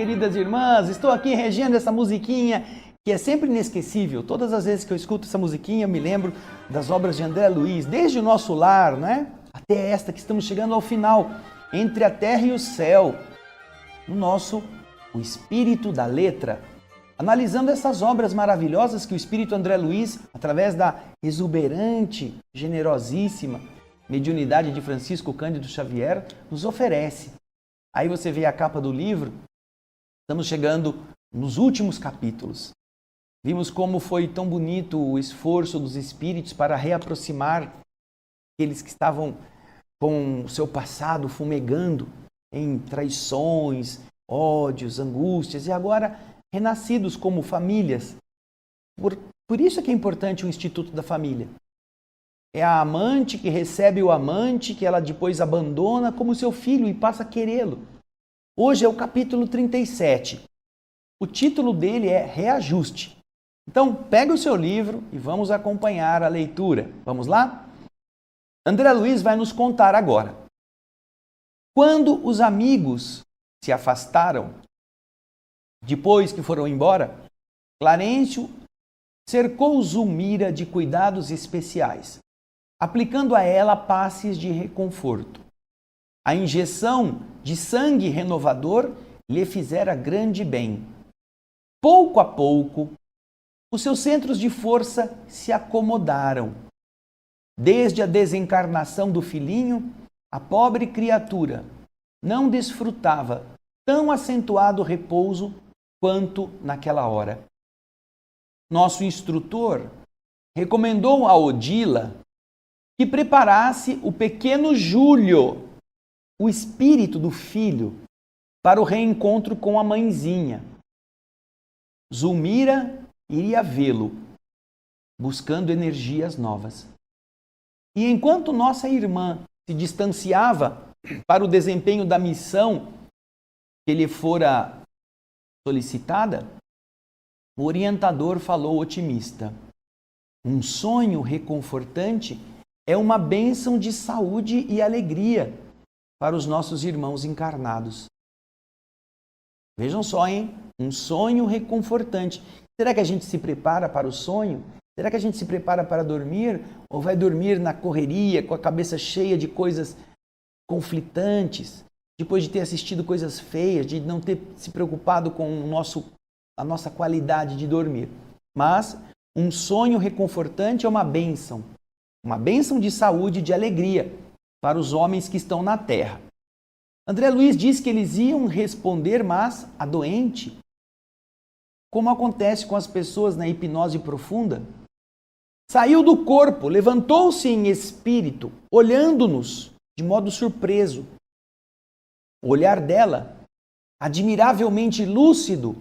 queridas irmãs, estou aqui regendo essa musiquinha que é sempre inesquecível. Todas as vezes que eu escuto essa musiquinha, eu me lembro das obras de André Luiz, desde o Nosso Lar, né? Até esta que estamos chegando ao final, Entre a Terra e o Céu, no nosso O Espírito da Letra. Analisando essas obras maravilhosas que o Espírito André Luiz, através da exuberante, generosíssima mediunidade de Francisco Cândido Xavier, nos oferece. Aí você vê a capa do livro, estamos chegando nos últimos capítulos. Vimos como foi tão bonito o esforço dos espíritos para reaproximar aqueles que estavam com o seu passado fumegando em traições, ódios, angústias, e agora renascidos como famílias. Por isso é que é importante o Instituto da Família. É a amante que recebe o amante, que ela depois abandona como seu filho e passa a querê-lo. Hoje é o capítulo 37. O título dele é Reajuste. Então, pega o seu livro e vamos acompanhar a leitura. Vamos lá? André Luiz vai nos contar agora. Quando os amigos se afastaram, depois que foram embora, Clarencio cercou Zulmira de cuidados especiais, aplicando a ela passes de reconforto. A injeção de sangue renovador lhe fizera grande bem. Pouco a pouco, os seus centros de força se acomodaram. Desde a desencarnação do filhinho, a pobre criatura não desfrutava tão acentuado repouso quanto naquela hora. Nosso instrutor recomendou a Odila que preparasse o pequeno Júlio, o espírito do filho, para o reencontro com a mãezinha. Zulmira iria vê-lo, buscando energias novas. E enquanto nossa irmã se distanciava para o desempenho da missão que lhe fora solicitada, o orientador falou otimista. Um sonho reconfortante é uma bênção de saúde e alegria para os nossos irmãos encarnados. Vejam só, hein? Um sonho reconfortante. Será que a gente se prepara para o sonho? Será que a gente se prepara para dormir? Ou vai dormir na correria, com a cabeça cheia de coisas conflitantes, depois de ter assistido coisas feias, de não ter se preocupado com a nossa qualidade de dormir? Mas um sonho reconfortante é uma bênção de saúde e de alegria para os homens que estão na terra. André Luiz diz que eles iam responder, mas a doente, como acontece com as pessoas na hipnose profunda, saiu do corpo, levantou-se em espírito, olhando-nos de modo surpreso. O olhar dela, admiravelmente lúcido,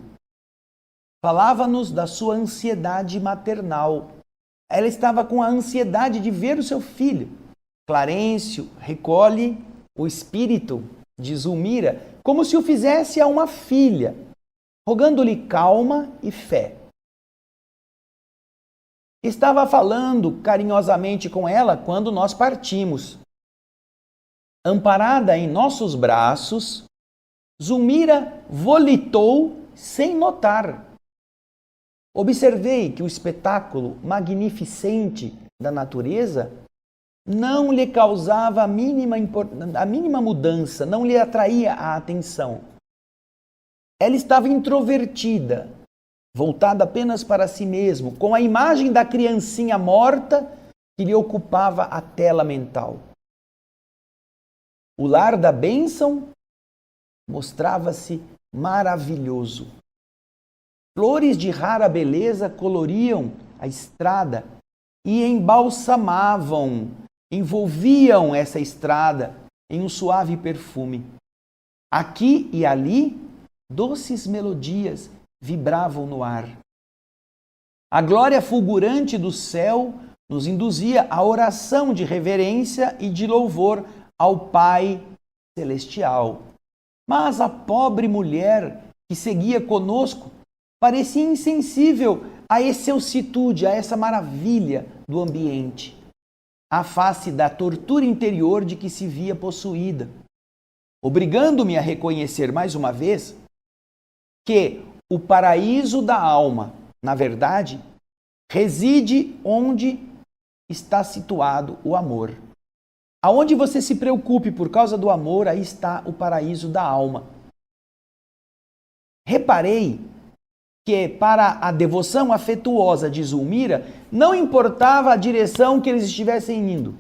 falava-nos da sua ansiedade maternal. Ela estava com a ansiedade de ver o seu filho. Clarencio recolhe o espírito de Zulmira como se o fizesse a uma filha, rogando-lhe calma e fé. Estava falando carinhosamente com ela quando nós partimos. Amparada em nossos braços, Zulmira volitou sem notar. Observei que o espetáculo magnificente da natureza não lhe causava a mínima mudança, não lhe atraía a atenção. Ela estava introvertida, voltada apenas para si mesma, com a imagem da criancinha morta que lhe ocupava a tela mental. O lar da bênção mostrava-se maravilhoso. Flores de rara beleza coloriam a estrada e embalsamavam, envolviam essa estrada em um suave perfume. Aqui e ali, doces melodias vibravam no ar. A glória fulgurante do céu nos induzia à oração de reverência e de louvor ao Pai Celestial. Mas a pobre mulher que seguia conosco parecia insensível a excelsitude, a essa maravilha do ambiente, à face da tortura interior de que se via possuída. Obrigando-me a reconhecer mais uma vez que o paraíso da alma, na verdade, reside onde está situado o amor. Aonde você se preocupe por causa do amor, aí está o paraíso da alma. Reparei que para a devoção afetuosa de Zulmira, não importava a direção que eles estivessem indo.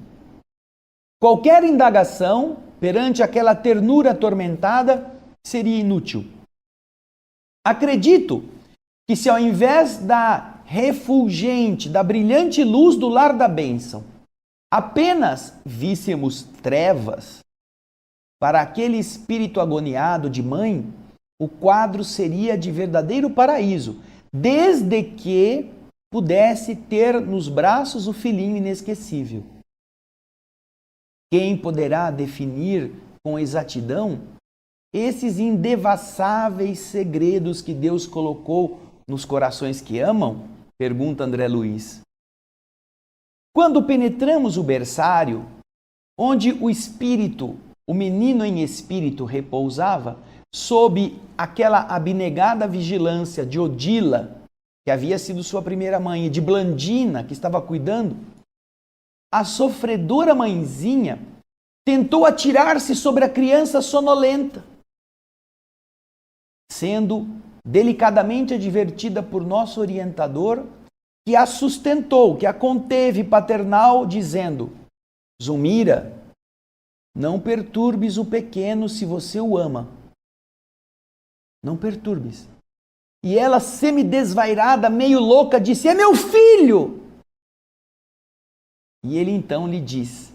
Qualquer indagação perante aquela ternura atormentada seria inútil. Acredito que se ao invés da refulgente, da brilhante luz do lar da bênção, apenas víssemos trevas para aquele espírito agoniado de mãe, o quadro seria de verdadeiro paraíso, desde que pudesse ter nos braços o filhinho inesquecível. Quem poderá definir com exatidão esses indevassáveis segredos que Deus colocou nos corações que amam? Pergunta André Luiz. Quando penetramos o berçário, onde o espírito, o menino em espírito repousava, sob aquela abnegada vigilância de Odila, que havia sido sua primeira mãe, e de Blandina, que estava cuidando, a sofredora mãezinha tentou atirar-se sobre a criança sonolenta, sendo delicadamente advertida por nosso orientador, que a sustentou, que a conteve paternal, dizendo: Zulmira, não perturbes o pequeno se você o ama. Não perturbes. E ela, semidesvairada, meio louca, disse: é meu filho! E ele então lhe diz: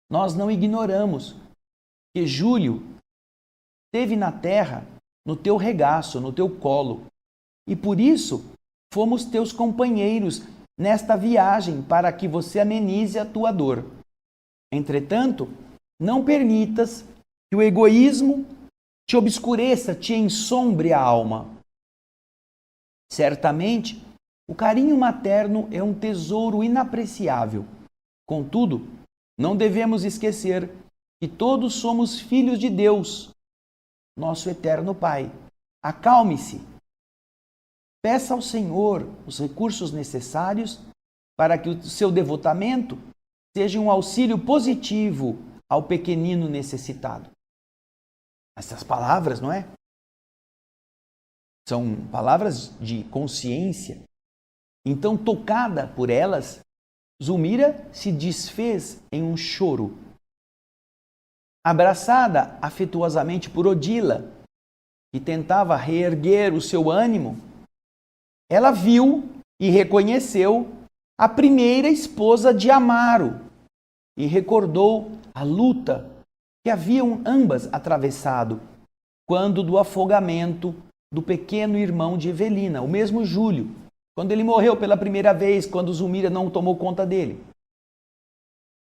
nós não ignoramos que Júlio esteve na terra, no teu regaço, no teu colo. E por isso fomos teus companheiros nesta viagem, para que você amenize a tua dor. Entretanto, não permitas que o egoísmo te obscureça, te ensombre a alma. Certamente, o carinho materno é um tesouro inapreciável. Contudo, não devemos esquecer que todos somos filhos de Deus, nosso eterno Pai. Acalme-se. Peça ao Senhor os recursos necessários para que o seu devotamento seja um auxílio positivo ao pequenino necessitado. Essas palavras, não é? São palavras de consciência. Então, tocada por elas, Zulmira se desfez em um choro. Abraçada afetuosamente por Odila, que tentava reerguer o seu ânimo, ela viu e reconheceu a primeira esposa de Amaro e recordou a luta que haviam ambas atravessado quando do afogamento do pequeno irmão de Evelina, o mesmo Júlio, quando ele morreu pela primeira vez, quando Zulmira não tomou conta dele.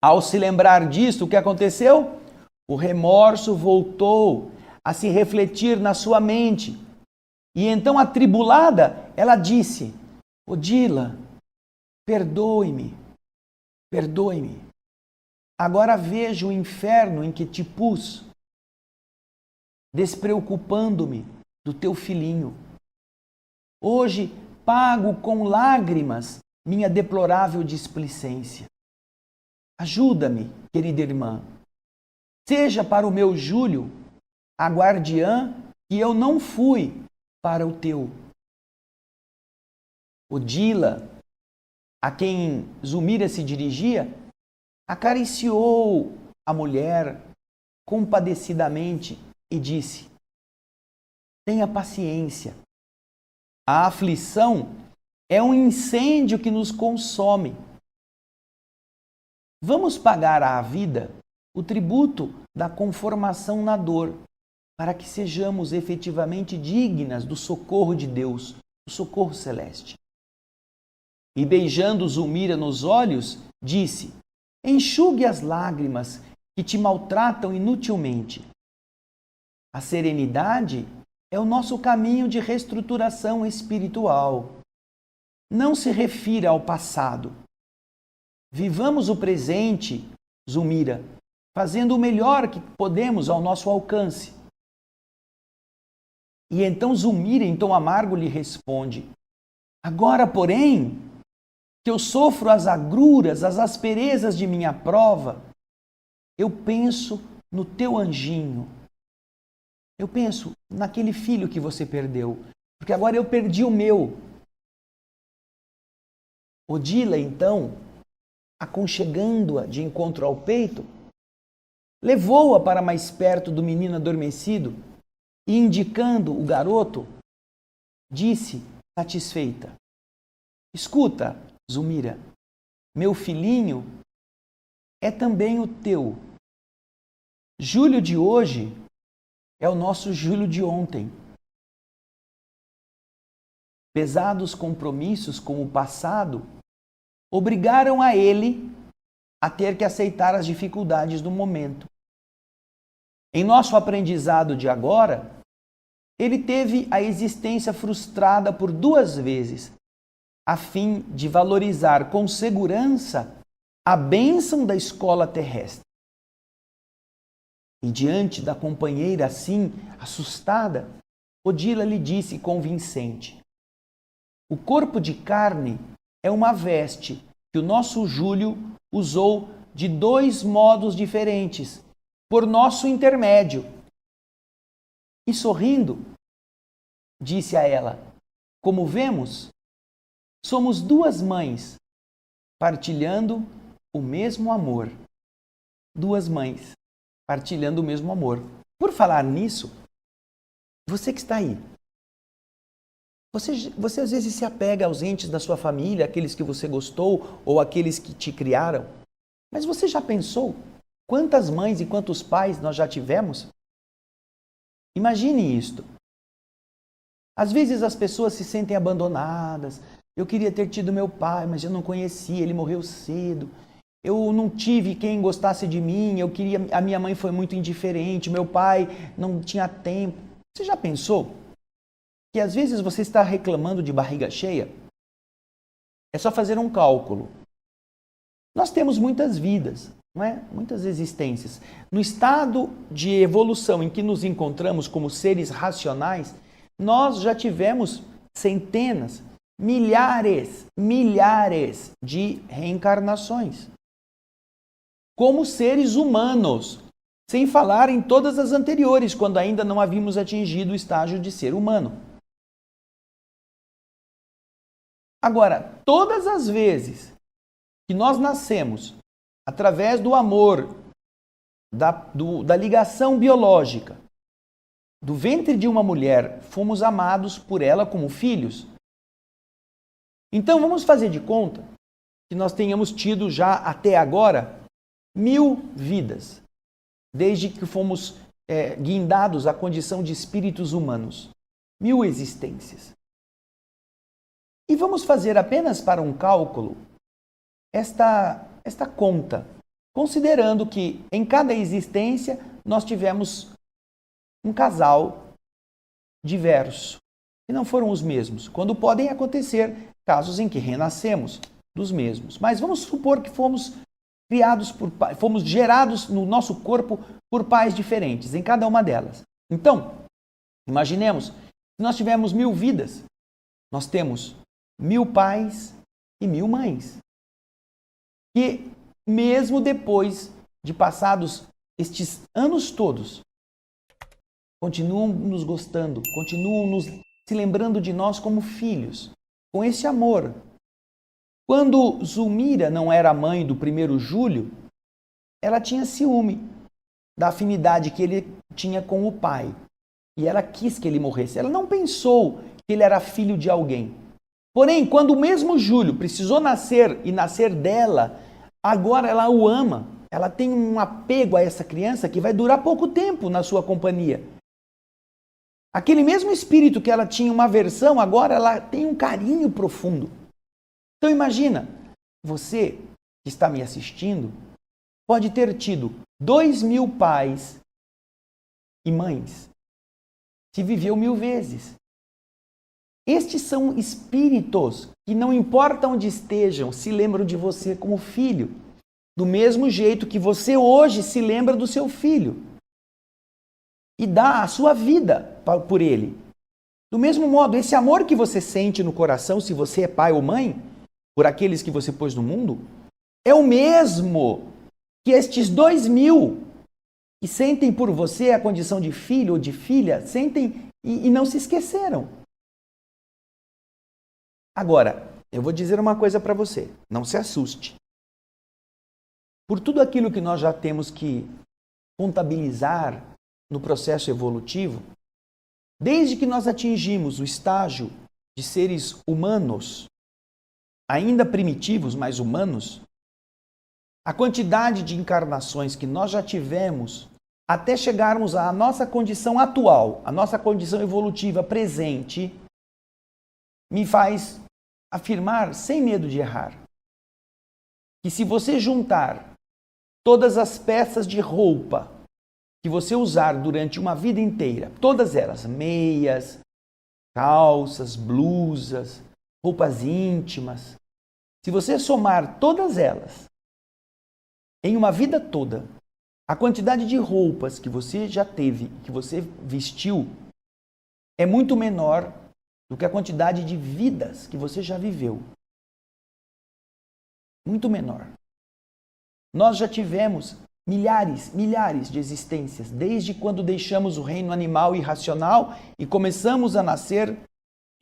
Ao se lembrar disso, o que aconteceu? O remorso voltou a se refletir na sua mente. E então, atribulada, ela disse: Odila, perdoe-me, perdoe-me. Agora vejo o inferno em que te pus, despreocupando-me do teu filhinho. Hoje pago com lágrimas minha deplorável displicência. Ajuda-me, querida irmã. Seja para o meu Júlio a guardiã que eu não fui para o teu. Odila, a quem Zulmira se dirigia, acariciou a mulher compadecidamente e disse: tenha paciência. A aflição é um incêndio que nos consome. Vamos pagar à vida o tributo da conformação na dor, para que sejamos efetivamente dignas do socorro de Deus, do socorro celeste. E beijando Zulmira nos olhos, disse: enxugue as lágrimas que te maltratam inutilmente. A serenidade é o nosso caminho de reestruturação espiritual. Não se refira ao passado. Vivamos o presente, Zulmira, fazendo o melhor que podemos ao nosso alcance. E então Zulmira, em tom amargo, lhe responde: agora, porém, que eu sofro as agruras, as asperezas de minha prova, eu penso no teu anjinho. Eu penso naquele filho que você perdeu, porque agora eu perdi o meu. Odila, então, aconchegando-a de encontro ao peito, levou-a para mais perto do menino adormecido e, indicando o garoto, disse, satisfeita: escuta, Zulmira, meu filhinho é também o teu. Júlio de hoje é o nosso Júlio de ontem. Pesados compromissos com o passado obrigaram a ele a ter que aceitar as dificuldades do momento. Em nosso aprendizado de agora, ele teve a existência frustrada por 2 vezes, a fim de valorizar com segurança a bênção da escola terrestre. E diante da companheira assim, assustada, Odila lhe disse convincente: o corpo de carne é uma veste que o nosso Júlio usou de 2 modos diferentes, por nosso intermédio. E sorrindo, disse a ela: como vemos, somos 2 mães, partilhando o mesmo amor. 2 mães, partilhando o mesmo amor. Por falar nisso, você que está aí, você às vezes se apega aos entes da sua família, aqueles que você gostou ou aqueles que te criaram. Mas você já pensou quantas mães e quantos pais nós já tivemos? Imagine isto. Às vezes as pessoas se sentem abandonadas. Eu queria ter tido meu pai, mas eu não conheci, ele morreu cedo. Eu não tive quem gostasse de mim, a minha mãe foi muito indiferente, meu pai não tinha tempo. Você já pensou que às vezes você está reclamando de barriga cheia? É só fazer um cálculo. Nós temos muitas vidas, não é? Muitas existências. No estado de evolução em que nos encontramos como seres racionais, nós já tivemos centenas, milhares de reencarnações. Como seres humanos, sem falar em todas as anteriores, quando ainda não havíamos atingido o estágio de ser humano. Agora, todas as vezes que nós nascemos através do amor, da ligação biológica, do ventre de uma mulher, fomos amados por ela como filhos. Então vamos fazer de conta que nós tenhamos tido já até agora 1000 vidas, desde que fomos guindados à condição de espíritos humanos. 1000 existências. E vamos fazer apenas para um cálculo esta conta, considerando que em cada existência nós tivemos um casal diverso, e não foram os mesmos, quando podem acontecer casos em que renascemos dos mesmos. Mas vamos supor que fomos gerados no nosso corpo por pais diferentes, em cada uma delas. Então, imaginemos, se nós tivermos 1000 vidas, nós temos 1000 pais e 1000 mães. E mesmo depois de passados estes anos todos, continuam nos gostando, continuam se lembrando de nós como filhos, com esse amor. Quando Zulmira não era mãe do primeiro Júlio, ela tinha ciúme da afinidade que ele tinha com o pai. E ela quis que ele morresse. Ela não pensou que ele era filho de alguém. Porém, quando o mesmo Júlio precisou nascer e nascer dela, agora ela o ama. Ela tem um apego a essa criança que vai durar pouco tempo na sua companhia. Aquele mesmo espírito que ela tinha uma aversão, agora ela tem um carinho profundo. Então imagina, você que está me assistindo, pode ter tido 2000 pais e mães, se viveu 1000 vezes. Estes são espíritos que, não importa onde estejam, se lembram de você como filho, do mesmo jeito que você hoje se lembra do seu filho e dá a sua vida por ele. Do mesmo modo, esse amor que você sente no coração, se você é pai ou mãe, por aqueles que você pôs no mundo, é o mesmo que estes 2.000 que sentem por você a condição de filho ou de filha, sentem e não se esqueceram. Agora, eu vou dizer uma coisa para você, não se assuste. Por tudo aquilo que nós já temos que contabilizar no processo evolutivo, desde que nós atingimos o estágio de seres humanos, ainda primitivos, mas humanos, a quantidade de encarnações que nós já tivemos até chegarmos à nossa condição atual, a nossa condição evolutiva presente, me faz afirmar, sem medo de errar, que se você juntar todas as peças de roupa que você usar durante uma vida inteira, todas elas, meias, calças, blusas, roupas íntimas, se você somar todas elas em uma vida toda, a quantidade de roupas que você já teve, que você vestiu, é muito menor do que a quantidade de vidas que você já viveu. Muito menor. Nós já tivemos milhares de existências, desde quando deixamos o reino animal e racional e começamos a nascer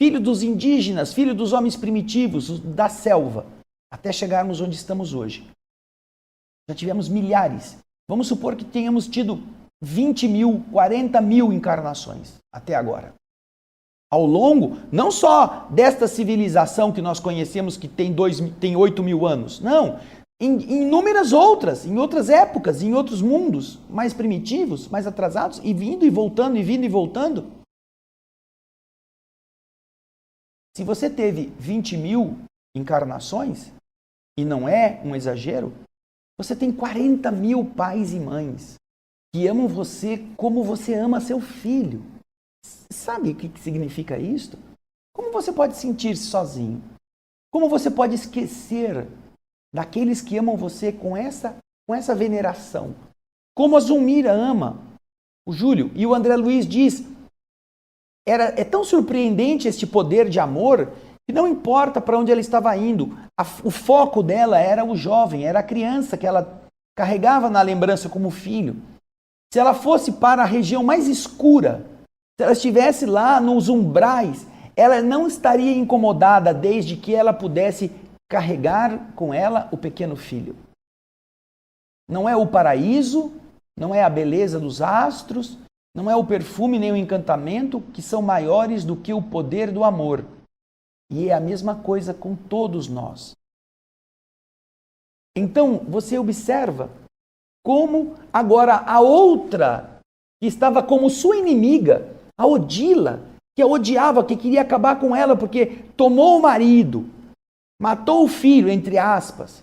filho dos indígenas, filho dos homens primitivos, da selva, até chegarmos onde estamos hoje. Já tivemos milhares. Vamos supor que tenhamos tido 20.000, 40.000 encarnações até agora. Ao longo, não só desta civilização que nós conhecemos, que tem 8.000 anos, não, em inúmeras outras, em outras épocas, em outros mundos mais primitivos, mais atrasados, e vindo e voltando, e vindo e voltando. Se você teve 20.000 encarnações, e não é um exagero, você tem 40.000 pais e mães que amam você como você ama seu filho. Sabe o que significa isso? Como você pode sentir-se sozinho? Como você pode esquecer daqueles que amam você com essa veneração? Como a Zulmira ama o Júlio. E o André Luiz diz, é tão surpreendente este poder de amor que não importa para onde ela estava indo, o foco dela era o jovem, era a criança que ela carregava na lembrança como filho. Se ela fosse para a região mais escura, se ela estivesse lá nos umbrais, ela não estaria incomodada desde que ela pudesse carregar com ela o pequeno filho. Não é o paraíso, não é a beleza dos astros, não é o perfume nem o encantamento que são maiores do que o poder do amor. E é a mesma coisa com todos nós. Então, você observa como agora a outra, que estava como sua inimiga, a Odila, que a odiava, que queria acabar com ela porque tomou o marido, matou o filho, entre aspas,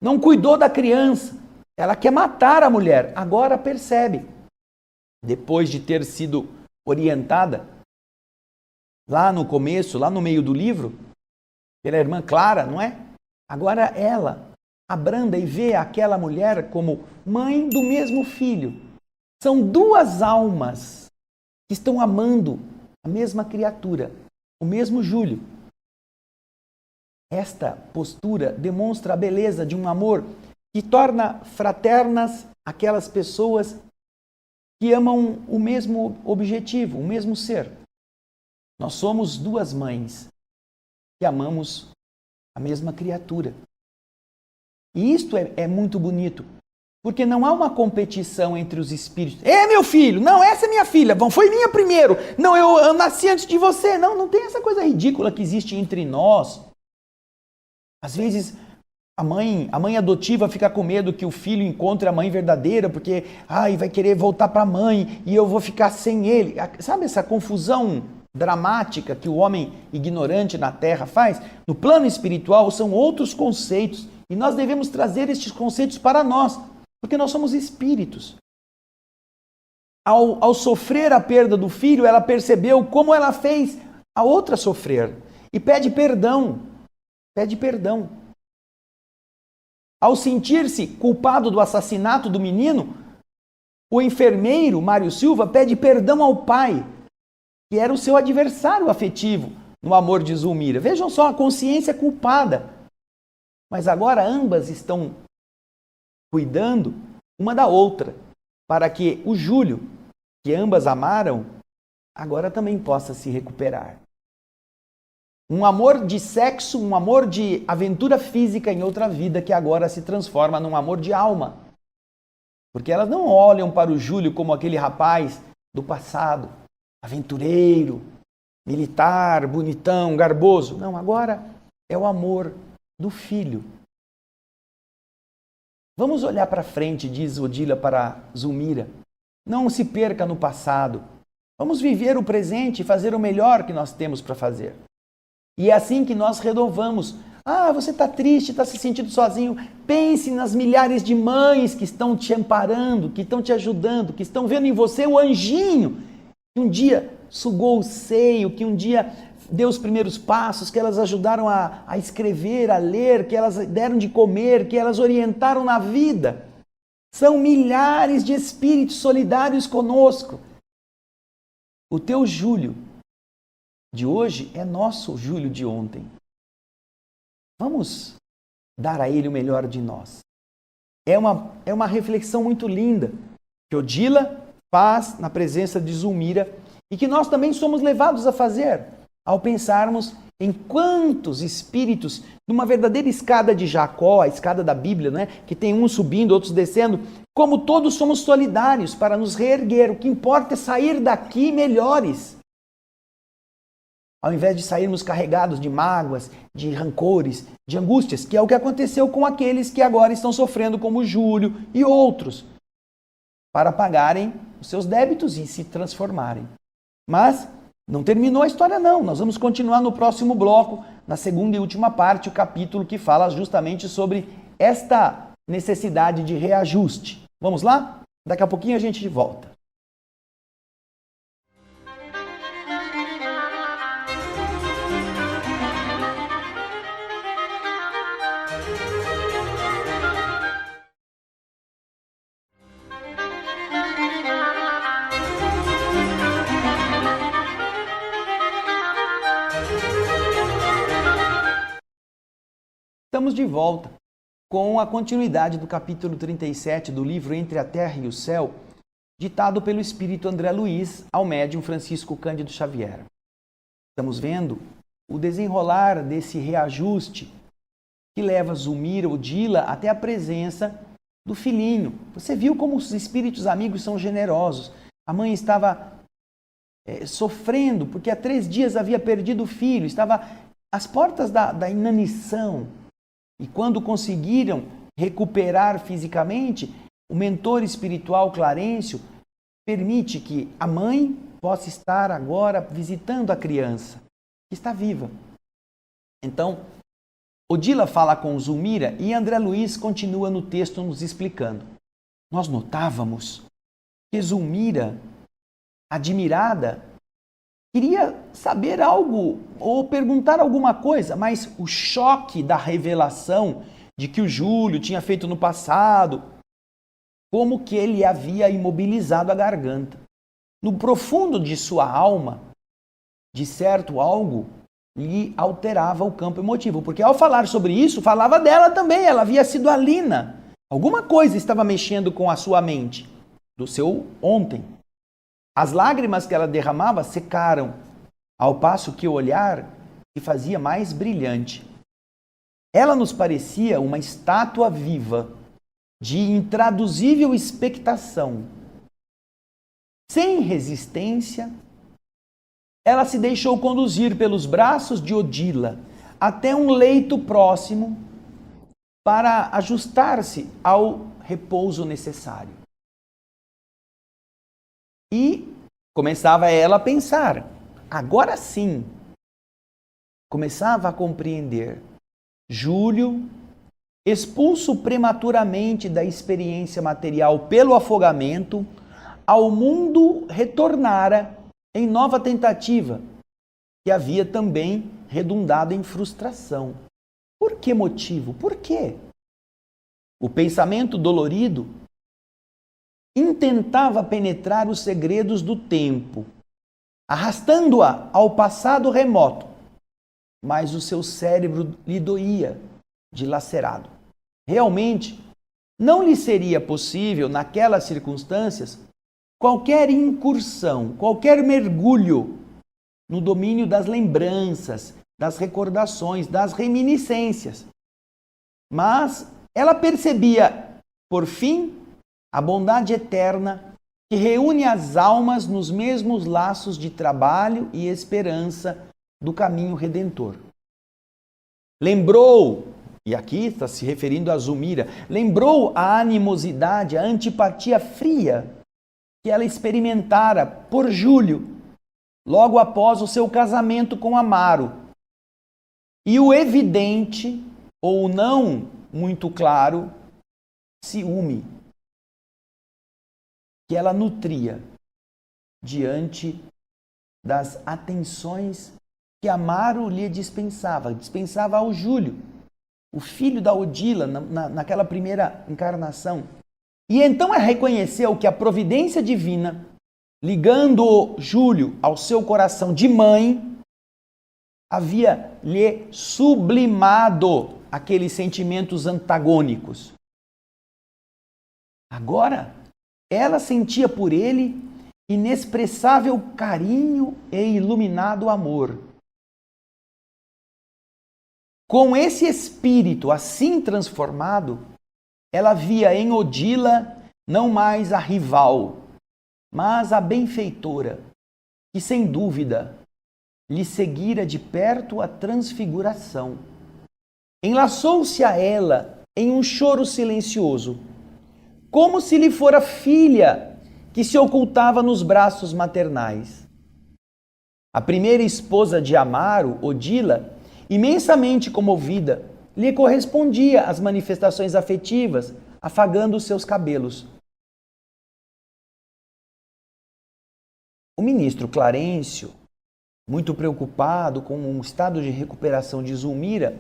não cuidou da criança, ela quer matar a mulher. Agora percebe, depois de ter sido orientada, lá no começo, lá no meio do livro, pela irmã Clara, não é? Agora ela abranda e vê aquela mulher como mãe do mesmo filho. São duas almas que estão amando a mesma criatura, o mesmo Júlio. Esta postura demonstra a beleza de um amor que torna fraternas aquelas pessoas que amam o mesmo objetivo, o mesmo ser. Nós somos duas mães que amamos a mesma criatura. E isto é muito bonito, porque não há uma competição entre os espíritos. É meu filho, não, essa é minha filha, foi minha primeiro, não, eu nasci antes de você. Não tem essa coisa ridícula que existe entre nós. Às vezes a mãe adotiva fica com medo que o filho encontre a mãe verdadeira, porque vai querer voltar para a mãe e eu vou ficar sem ele. Sabe essa confusão dramática que o homem ignorante na Terra faz? No plano espiritual são outros conceitos e nós devemos trazer estes conceitos para nós, porque nós somos espíritos. Ao sofrer a perda do filho, ela percebeu como ela fez a outra sofrer e pede perdão. Pede perdão. Ao sentir-se culpado do assassinato do menino, o enfermeiro Mário Silva pede perdão ao pai. que era o seu adversário afetivo no amor de Zulmira. Vejam só, a consciência culpada. Mas agora ambas estão cuidando uma da outra, para que o Júlio, que ambas amaram, agora também possa se recuperar. Um amor de sexo, um amor de aventura física em outra vida que agora se transforma num amor de alma. Porque elas não olham para o Júlio como aquele rapaz do passado, aventureiro, militar, bonitão, garboso. Não, agora é o amor do filho. Vamos olhar para frente, diz Odila para Zulmira. Não se perca no passado. Vamos viver o presente e fazer o melhor que nós temos para fazer. E é assim que nós renovamos. Ah, você está triste, está se sentindo sozinho. Pense nas milhares de mães que estão te amparando, que estão te ajudando, que estão vendo em você o anjinho que um dia sugou o seio, que um dia deu os primeiros passos, que elas ajudaram a escrever, a ler, que elas deram de comer, que elas orientaram na vida. São milhares de espíritos solidários conosco. O teu Júlio de hoje é nosso Júlio de ontem. Vamos dar a ele o melhor de nós. É uma reflexão muito linda que Odila faz na presença de Zulmira e que nós também somos levados a fazer ao pensarmos em quantos espíritos, numa verdadeira escada de Jacó, a escada da Bíblia, né? Que tem uns subindo, outros descendo, como todos somos solidários para nos reerguer. O que importa é sair daqui melhores. Ao invés de sairmos carregados de mágoas, de rancores, de angústias, que é o que aconteceu com aqueles que agora estão sofrendo, como Júlio e outros, para pagarem os seus débitos e se transformarem. Mas não terminou a história não, nós vamos continuar no próximo bloco, na segunda e última parte, o capítulo que fala justamente sobre esta necessidade de reajuste. Vamos lá? Daqui a pouquinho a gente volta. Estamos de volta com a continuidade do capítulo 37 do livro Entre a Terra e o Céu, ditado pelo espírito André Luiz ao médium Francisco Cândido Xavier. Estamos vendo o desenrolar desse reajuste que leva Zulmira, Odila, até a presença do filhinho. Você viu como os espíritos amigos são generosos. A mãe estava sofrendo porque há 3 dias havia perdido o filho, estava às portas da inanição. E quando conseguiram recuperar fisicamente, o mentor espiritual Clarencio permite que a mãe possa estar agora visitando a criança, que está viva. Então, Odila fala com Zulmira e André Luiz continua no texto nos explicando. Nós notávamos que Zulmira, admirada, queria saber algo ou perguntar alguma coisa, mas o choque da revelação de que o Júlio tinha feito no passado, como que ele havia imobilizado a garganta. No profundo de sua alma, de certo algo lhe alterava o campo emotivo, porque ao falar sobre isso, falava dela também, ela havia sido alina. Alguma coisa estava mexendo com a sua mente, do seu ontem. As lágrimas que ela derramava secaram, ao passo que o olhar se fazia mais brilhante. Ela nos parecia uma estátua viva, de intraduzível expectação. Sem resistência, ela se deixou conduzir pelos braços de Odila até um leito próximo para ajustar-se ao repouso necessário. E começava ela a pensar, agora sim, começava a compreender. Júlio, expulso prematuramente da experiência material pelo afogamento, ao mundo retornara em nova tentativa, que havia também redundado em frustração. Por que motivo? Por quê? O pensamento dolorido intentava penetrar os segredos do tempo, arrastando-a ao passado remoto, mas o seu cérebro lhe doía, dilacerado. Realmente, não lhe seria possível, naquelas circunstâncias, qualquer incursão, qualquer mergulho no domínio das lembranças, das recordações, das reminiscências. Mas ela percebia, por fim, a bondade eterna que reúne as almas nos mesmos laços de trabalho e esperança do caminho redentor. Lembrou, e aqui está se referindo a Zulmira, lembrou a animosidade, a antipatia fria que ela experimentara por Júlio, logo após o seu casamento com Amaro, e o evidente, ou não muito claro, ciúme que ela nutria diante das atenções que Amaro lhe dispensava ao Júlio, o filho da Odila, naquela primeira encarnação. E então ela reconheceu que a providência divina, ligando Júlio ao seu coração de mãe, havia lhe sublimado aqueles sentimentos antagônicos. Agora, ela sentia por ele inexpressável carinho e iluminado amor. Com esse espírito assim transformado, ela via em Odila não mais a rival, mas a benfeitora, que sem dúvida lhe seguira de perto a transfiguração. Enlaçou-se a ela em um choro silencioso, como se lhe fora filha que se ocultava nos braços maternais. A primeira esposa de Amaro, Odila, imensamente comovida, lhe correspondia às manifestações afetivas, afagando os seus cabelos. O ministro Clarencio, muito preocupado com o estado de recuperação de Zulmira,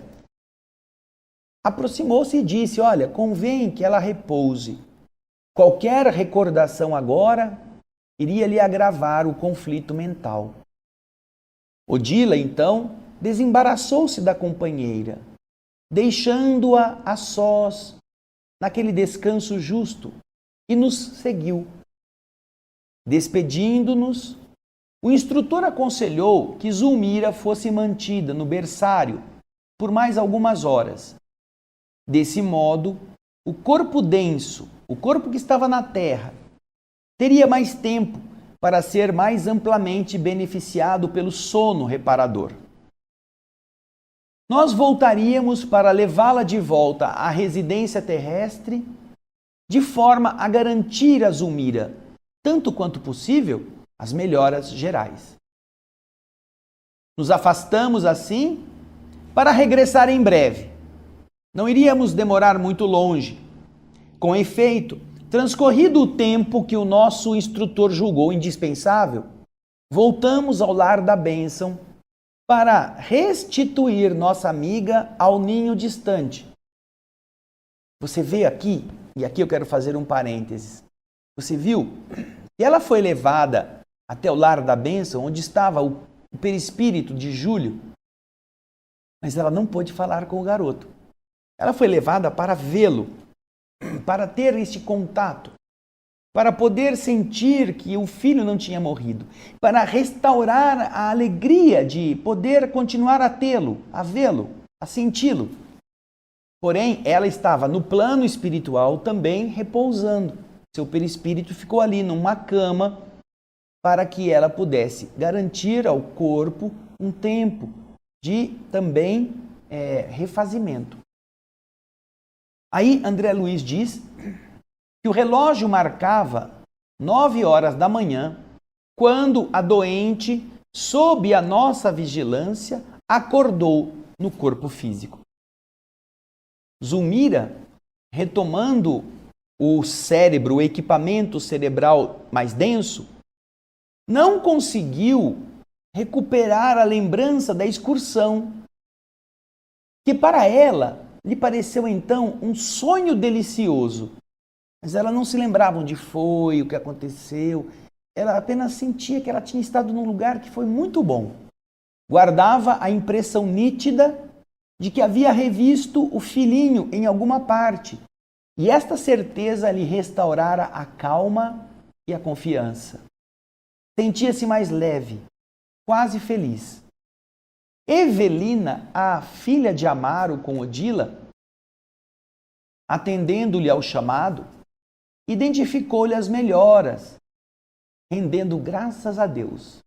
aproximou-se e disse: olha, convém que ela repouse. Qualquer recordação agora iria lhe agravar o conflito mental. Odila, então, desembaraçou-se da companheira, deixando-a a sós, naquele descanso justo, e nos seguiu. Despedindo-nos, o instrutor aconselhou que Zulmira fosse mantida no berçário por mais algumas horas. Desse modo, o corpo denso, o corpo que estava na terra, teria mais tempo para ser mais amplamente beneficiado pelo sono reparador. Nós voltaríamos para levá-la de volta à residência terrestre, de forma a garantir a Zulmira, tanto quanto possível, as melhoras gerais. Nos afastamos assim para regressar em breve. Não iríamos demorar muito longe. Com efeito, transcorrido o tempo que o nosso instrutor julgou indispensável, voltamos ao lar da bênção para restituir nossa amiga ao ninho distante. Você vê aqui, e aqui eu quero fazer um parênteses, você viu que ela foi levada até o lar da bênção, onde estava o perispírito de Júlio, mas ela não pôde falar com o garoto. Ela foi levada para vê-lo, para ter este contato, para poder sentir que o filho não tinha morrido, para restaurar a alegria de poder continuar a tê-lo, a vê-lo, a senti-lo. Porém, ela estava no plano espiritual também repousando. Seu perispírito ficou ali numa cama para que ela pudesse garantir ao corpo um tempo de também refazimento. Aí André Luiz diz que o relógio marcava 9 horas da manhã, quando a doente, sob a nossa vigilância, acordou no corpo físico. Zulmira, retomando o cérebro, o equipamento cerebral mais denso, não conseguiu recuperar a lembrança da excursão, que para ela lhe pareceu então um sonho delicioso. Mas ela não se lembrava onde foi, o que aconteceu. ela apenas sentia que ela tinha estado num lugar que foi muito bom. Guardava a impressão nítida de que havia revisto o filhinho em alguma parte. E esta certeza lhe restaurara a calma e a confiança. Sentia-se mais leve, quase feliz. Evelina, a filha de Amaro com Odila, atendendo-lhe ao chamado, identificou-lhe as melhoras, rendendo graças a Deus.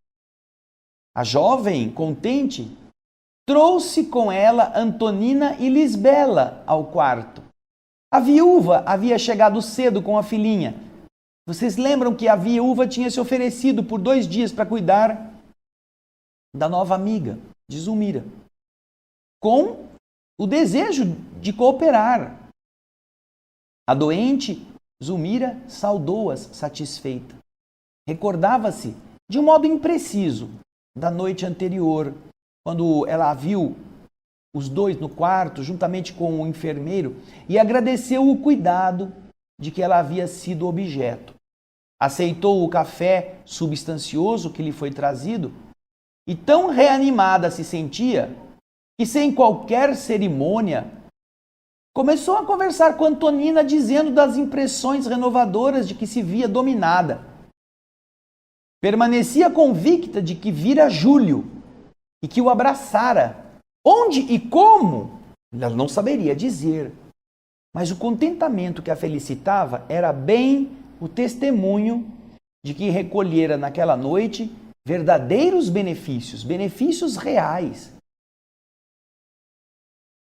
A jovem, contente, trouxe com ela Antonina e Lisbela ao quarto. A viúva havia chegado cedo com a filhinha. Vocês lembram que a viúva tinha se oferecido por 2 dias para cuidar da nova amiga, de Zulmira, com o desejo de cooperar. A doente, Zulmira, saudou-as satisfeita. Recordava-se, de um modo impreciso, da noite anterior, quando ela a viu, os dois no quarto, juntamente com o enfermeiro, e agradeceu o cuidado de que ela havia sido objeto. Aceitou o café substancioso que lhe foi trazido, e tão reanimada se sentia, que sem qualquer cerimônia, começou a conversar com Antonina, dizendo das impressões renovadoras de que se via dominada. Permanecia convicta de que vira Júlio e que o abraçara. Onde e como, ela não saberia dizer. Mas o contentamento que a felicitava era bem o testemunho de que recolhera naquela noite verdadeiros benefícios, benefícios reais.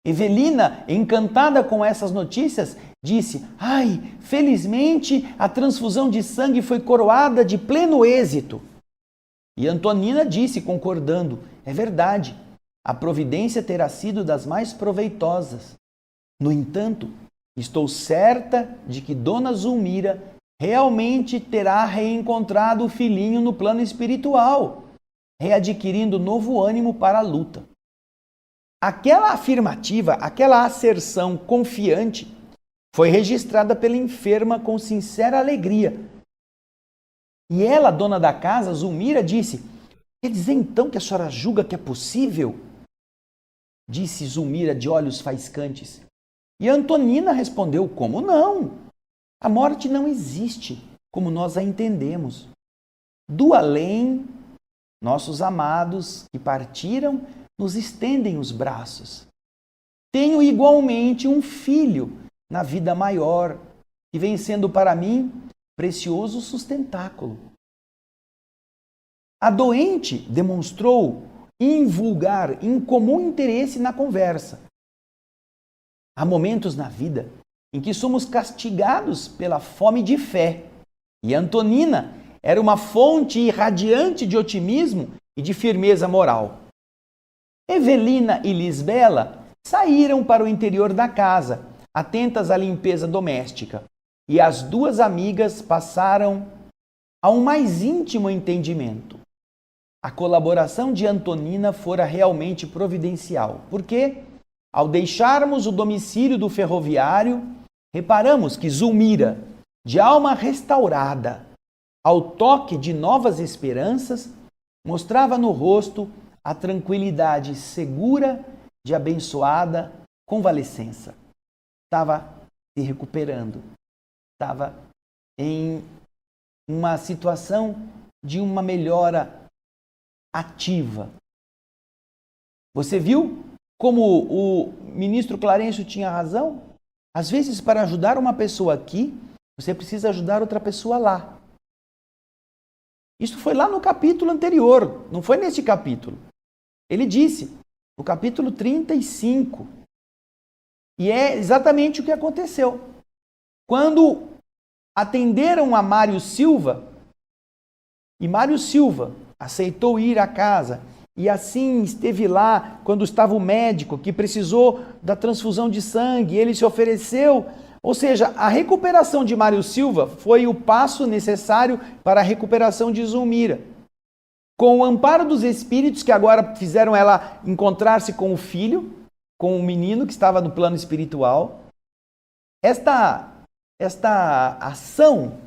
Evelina, encantada com essas notícias, disse: "Ai, felizmente a transfusão de sangue foi coroada de pleno êxito." E Antonina disse, concordando: "É verdade, a providência terá sido das mais proveitosas. No entanto, estou certa de que Dona Zulmira realmente terá reencontrado o filhinho no plano espiritual, readquirindo novo ânimo para a luta." Aquela afirmativa, aquela asserção confiante, foi registrada pela enferma com sincera alegria. E ela, dona da casa, Zulmira, disse: "Quer dizer então que a senhora julga que é possível?" Disse Zulmira, de olhos faiscantes. E Antonina respondeu: "Como não? A morte não existe, como nós a entendemos. Do além, nossos amados que partiram nos estendem os braços. Tenho igualmente um filho na vida maior, que vem sendo para mim precioso sustentáculo." A doente demonstrou invulgar, incomum interesse na conversa. Há momentos na vida em que somos castigados pela fome de fé, e Antonina era uma fonte irradiante de otimismo e de firmeza moral. Evelina e Lisbela saíram para o interior da casa, atentas à limpeza doméstica, e as 2 amigas passaram a um mais íntimo entendimento. A colaboração de Antonina fora realmente providencial, porque, ao deixarmos o domicílio do ferroviário, reparamos que Zulmira, de alma restaurada, ao toque de novas esperanças, mostrava no rosto a tranquilidade segura de abençoada convalescença. Estava se recuperando, estava em uma situação de uma melhora ativa. Você viu como o ministro Clarencio tinha razão? Às vezes, para ajudar uma pessoa aqui, você precisa ajudar outra pessoa lá. Isso foi lá no capítulo anterior, não foi neste capítulo. Ele disse, no capítulo 35. E é exatamente o que aconteceu. Quando atenderam a Mário Silva, e Mário Silva aceitou ir à casa, e assim esteve lá quando estava o médico que precisou da transfusão de sangue, ele se ofereceu. Ou seja, a recuperação de Mário Silva foi o passo necessário para a recuperação de Zulmira. Com o amparo dos espíritos que agora fizeram ela encontrar-se com o filho, com o menino que estava no plano espiritual, esta ação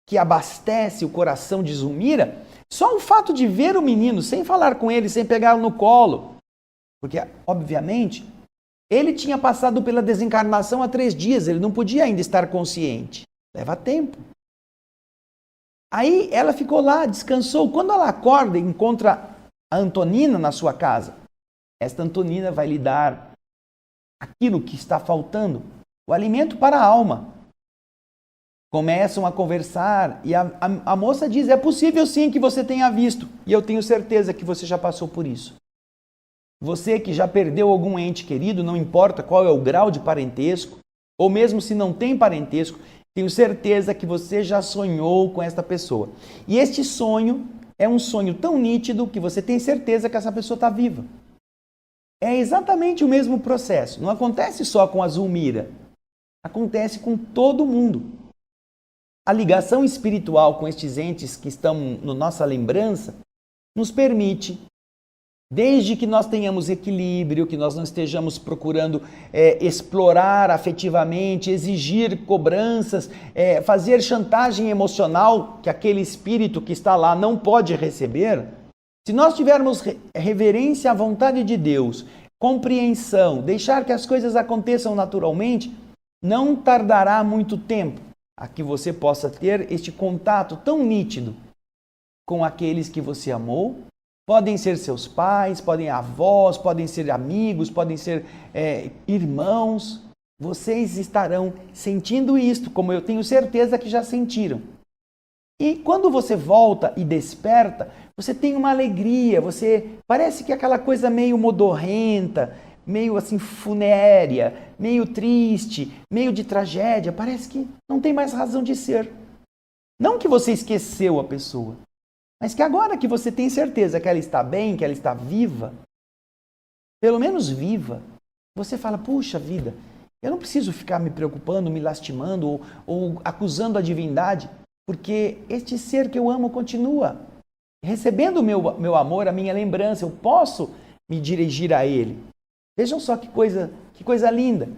que abastece o coração de Zulmira, só o fato de ver o menino, sem falar com ele, sem pegá-lo no colo, porque, obviamente, ele tinha passado pela desencarnação há 3 dias, ele não podia ainda estar consciente. Leva tempo. Aí ela ficou lá, descansou. Quando ela acorda e encontra a Antonina na sua casa, esta Antonina vai lhe dar aquilo que está faltando, o alimento para a alma. Começam a conversar e a moça diz, é possível sim que você tenha visto, e eu tenho certeza que você já passou por isso. Você que já perdeu algum ente querido, não importa qual é o grau de parentesco, ou mesmo se não tem parentesco, tenho certeza que você já sonhou com esta pessoa. E este sonho é um sonho tão nítido que você tem certeza que essa pessoa está viva. É exatamente o mesmo processo. Não acontece só com a Zulmira. Acontece com todo mundo. A ligação espiritual com estes entes que estão na nossa lembrança nos permite, desde que nós tenhamos equilíbrio, que nós não estejamos procurando explorar afetivamente, exigir cobranças, fazer chantagem emocional que aquele espírito que está lá não pode receber. Se nós tivermos reverência à vontade de Deus, compreensão, deixar que as coisas aconteçam naturalmente, não tardará muito tempo a que você possa ter este contato tão nítido com aqueles que você amou. Podem ser seus pais, podem ser avós, podem ser amigos, podem ser irmãos. Vocês estarão sentindo isto, como eu tenho certeza que já sentiram. E quando você volta e desperta, você tem uma alegria, parece que aquela coisa meio modorrenta, meio assim funérea, meio triste, meio de tragédia, parece que não tem mais razão de ser. Não que você esqueceu a pessoa, mas que agora que você tem certeza que ela está bem, que ela está viva, pelo menos viva, você fala, puxa vida, eu não preciso ficar me preocupando, me lastimando ou acusando a divindade, porque este ser que eu amo continua recebendo o meu amor, a minha lembrança, eu posso me dirigir a ele. Vejam só que coisa linda.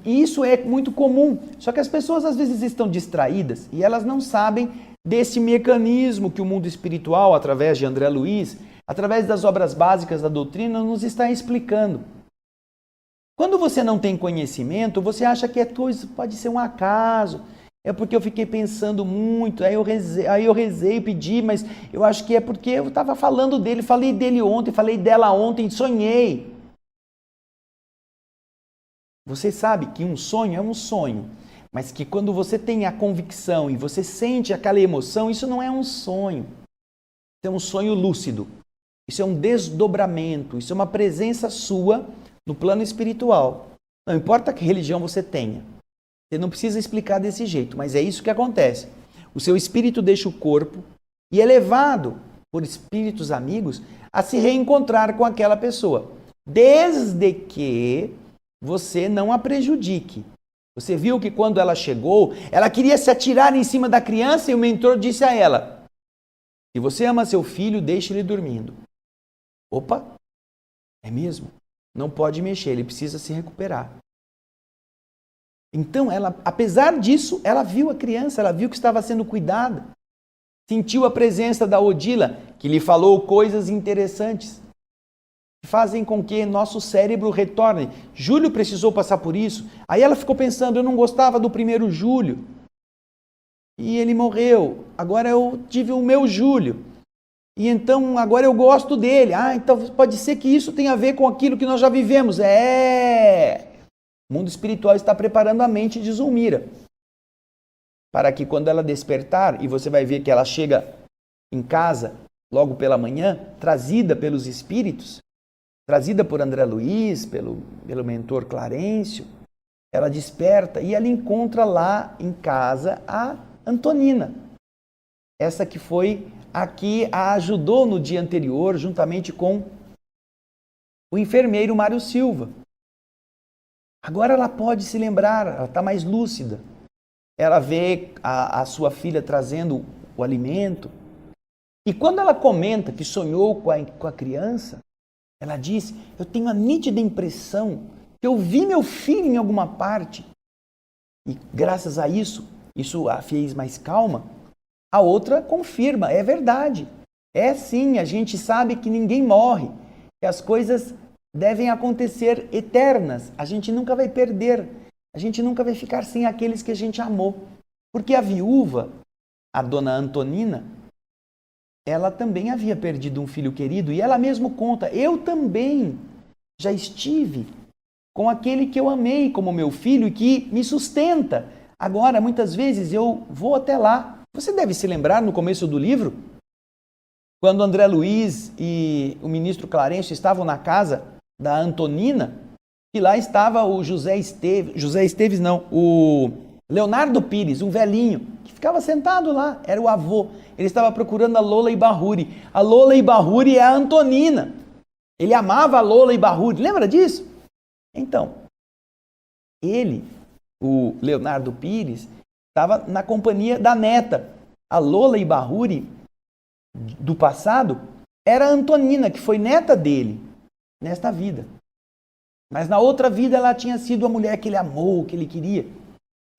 E isso é muito comum, só que as pessoas às vezes estão distraídas e elas não sabem desse mecanismo que o mundo espiritual, através de André Luiz, através das obras básicas da doutrina, nos está explicando. Quando você não tem conhecimento, você acha que pode ser um acaso, é porque eu fiquei pensando muito, aí eu rezei, pedi, mas eu acho que é porque eu estava falando dele, falei dele ontem, falei dela ontem, sonhei. Você sabe que um sonho é um sonho, mas que quando você tem a convicção e você sente aquela emoção, isso não é um sonho. Isso é um sonho lúcido. Isso é um desdobramento, isso é uma presença sua no plano espiritual. Não importa que religião você tenha. Você não precisa explicar desse jeito, mas é isso que acontece. O seu espírito deixa o corpo e é levado por espíritos amigos a se reencontrar com aquela pessoa, desde que você não a prejudique. Você viu que quando ela chegou, ela queria se atirar em cima da criança e o mentor disse a ela, se você ama seu filho, deixe ele dormindo. Opa, é mesmo? Não pode mexer, ele precisa se recuperar. Então, apesar disso, ela viu a criança, ela viu que estava sendo cuidada. Sentiu a presença da Odila, que lhe falou coisas interessantes, que fazem com que nosso cérebro retorne. Júlio precisou passar por isso. Aí ela ficou pensando, eu não gostava do primeiro Júlio. E ele morreu. Agora eu tive o meu Júlio. E então agora eu gosto dele. Então pode ser que isso tenha a ver com aquilo que nós já vivemos. O mundo espiritual está preparando a mente de Zulmira para que quando ela despertar, e você vai ver que ela chega em casa logo pela manhã, trazida pelos espíritos, trazida por André Luiz, pelo mentor Clarencio, ela desperta e ela encontra lá em casa a Antonina, essa que foi a que a ajudou no dia anterior, juntamente com o enfermeiro Mário Silva. Agora ela pode se lembrar, ela está mais lúcida. Ela vê a sua filha trazendo o alimento. E quando ela comenta que sonhou com a criança, ela diz, eu tenho a nítida impressão que eu vi meu filho em alguma parte. E graças a isso, isso a fez mais calma, a outra confirma, é verdade. É sim, a gente sabe que ninguém morre, que as coisas devem acontecer eternas, a gente nunca vai perder, a gente nunca vai ficar sem aqueles que a gente amou. Porque a viúva, a dona Antonina, ela também havia perdido um filho querido e ela mesma conta, eu também já estive com aquele que eu amei como meu filho e que me sustenta. Agora, muitas vezes eu vou até lá. Você deve se lembrar no começo do livro, quando André Luiz e o ministro Clarencio estavam na casa da Antonina, e lá estava o o Leonardo Pires, um velhinho, que ficava sentado lá, era o avô. Ele estava procurando a Lola Ibarruri. A Lola Ibarruri é a Antonina. Ele amava a Lola Ibarruri, lembra disso? Então, ele, o Leonardo Pires, estava na companhia da neta. A Lola Ibarruri, do passado, era a Antonina, que foi neta dele, nesta vida. Mas na outra vida ela tinha sido a mulher que ele amou, que ele queria.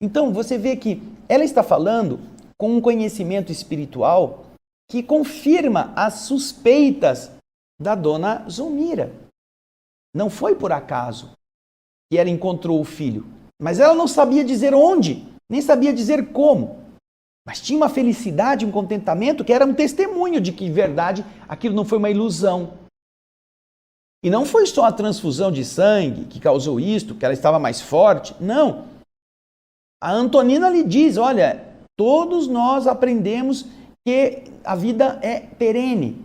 Então, você vê que ela está falando com um conhecimento espiritual que confirma as suspeitas da dona Zulmira. Não foi por acaso que ela encontrou o filho, mas ela não sabia dizer onde, nem sabia dizer como. Mas tinha uma felicidade, um contentamento que era um testemunho de que, em verdade, aquilo não foi uma ilusão. E não foi só a transfusão de sangue que causou isto, que ela estava mais forte. Não. A Antonina lhe diz, olha, todos nós aprendemos que a vida é perene.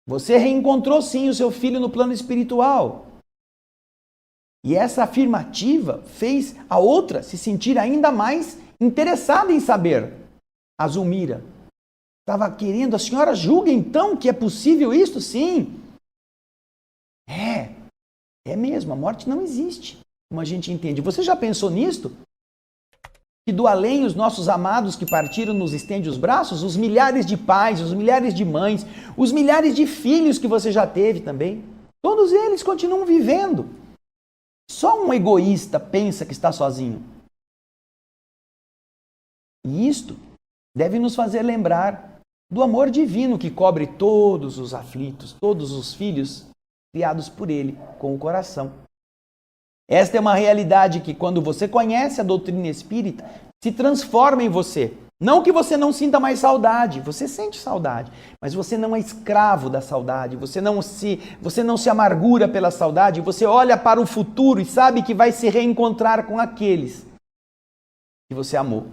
Você reencontrou sim o seu filho no plano espiritual. E essa afirmativa fez a outra se sentir ainda mais interessada em saber. A Zulmira estava querendo, a senhora julga então que é possível isto? Sim. É mesmo, a morte não existe, como a gente entende. Você já pensou nisto? Que do além os nossos amados que partiram nos estende os braços? Os milhares de pais, os milhares de mães, os milhares de filhos que você já teve também. Todos eles continuam vivendo. Só um egoísta pensa que está sozinho. E isto deve nos fazer lembrar do amor divino que cobre todos os aflitos, todos os filhos criados por ele com o coração. Esta é uma realidade que, quando você conhece a doutrina espírita, se transforma em você. Não que você não sinta mais saudade, você sente saudade, mas você não é escravo da saudade, você não se amargura pela saudade, você olha para o futuro e sabe que vai se reencontrar com aqueles que você amou.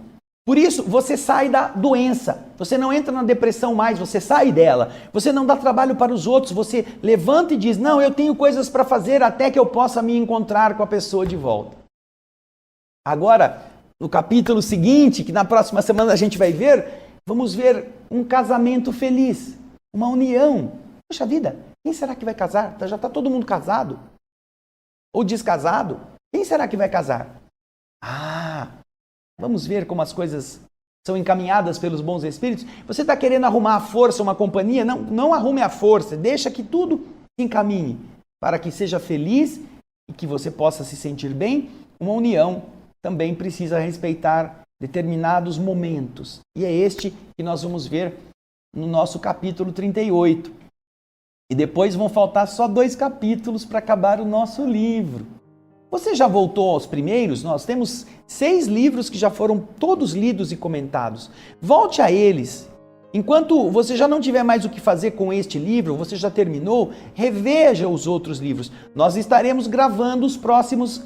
Por isso, você sai da doença, você não entra na depressão mais, você sai dela, você não dá trabalho para os outros, você levanta e diz, não, eu tenho coisas para fazer até que eu possa me encontrar com a pessoa de volta. Agora, no capítulo seguinte, que na próxima semana a gente vai ver, vamos ver um casamento feliz, uma união. Poxa vida, quem será que vai casar? Já está todo mundo casado? Ou descasado? Quem será que vai casar? Vamos ver como as coisas são encaminhadas pelos bons espíritos. Você está querendo arrumar à força uma companhia? Não arrume à força. Deixa que tudo se encaminhe para que seja feliz e que você possa se sentir bem. Uma união também precisa respeitar determinados momentos. E é este que nós vamos ver no nosso capítulo 38. E depois vão faltar só 2 capítulos para acabar o nosso livro. Você já voltou aos primeiros? Nós temos 6 livros que já foram todos lidos e comentados. Volte a eles. Enquanto você já não tiver mais o que fazer com este livro, você já terminou, reveja os outros livros. Nós estaremos gravando os próximos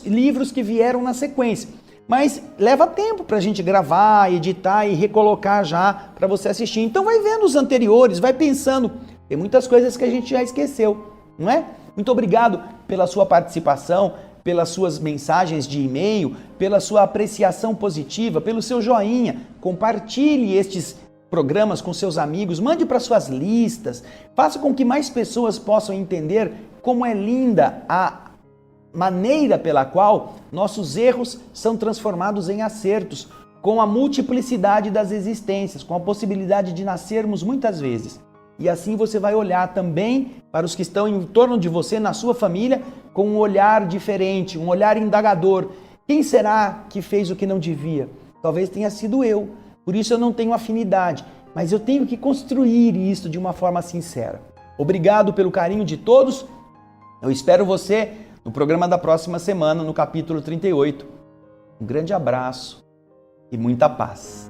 livros que vieram na sequência. Mas leva tempo para a gente gravar, editar e recolocar já para você assistir. Então vai vendo os anteriores, vai pensando. Tem muitas coisas que a gente já esqueceu, não é? Muito obrigado pela sua participação, pelas suas mensagens de e-mail, pela sua apreciação positiva, pelo seu joinha. Compartilhe estes programas com seus amigos, mande para suas listas, faça com que mais pessoas possam entender como é linda a maneira pela qual nossos erros são transformados em acertos, com a multiplicidade das existências, com a possibilidade de nascermos muitas vezes. E assim você vai olhar também para os que estão em torno de você, na sua família, com um olhar diferente, um olhar indagador. Quem será que fez o que não devia? Talvez tenha sido eu. Por isso eu não tenho afinidade, mas eu tenho que construir isso de uma forma sincera. Obrigado pelo carinho de todos. Eu espero você no programa da próxima semana, no capítulo 38. Um grande abraço e muita paz.